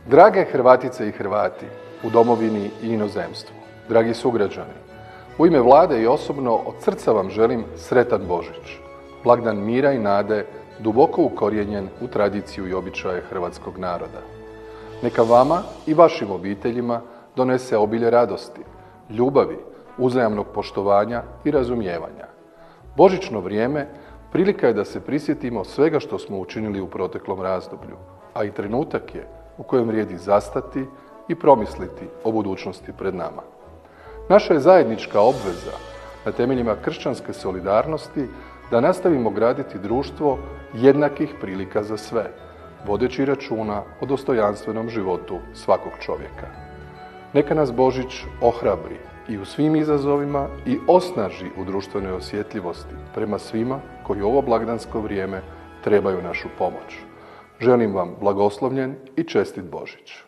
Drage Hrvatice i Hrvati u domovini i inozemstvu, dragi sugrađani, u ime Vlade i osobno od srca vam želim sretan Božić, blagdan mira i nade, duboko ukorijenjen u tradiciju i običaje hrvatskog naroda. Neka vama i vašim obiteljima donese obilje radosti, ljubavi, uzajamnog poštovanja i razumijevanja. Božićno vrijeme prilika je da se prisjetimo svega što smo učinili u proteklom razdoblju, a i trenutak je u kojem vrijedi zastati i promisliti o budućnosti pred nama. Naša je zajednička obveza na temeljima kršćanske solidarnosti da nastavimo graditi društvo jednakih prilika za sve, vodeći računa o dostojanstvenom životu svakog čovjeka. Neka nas Božić ohrabri i u svim izazovima i osnaži u društvenoj osjetljivosti prema svima koji u ovo blagdansko vrijeme trebaju našu pomoć. Želim vam blagoslovljen i čestit Božić.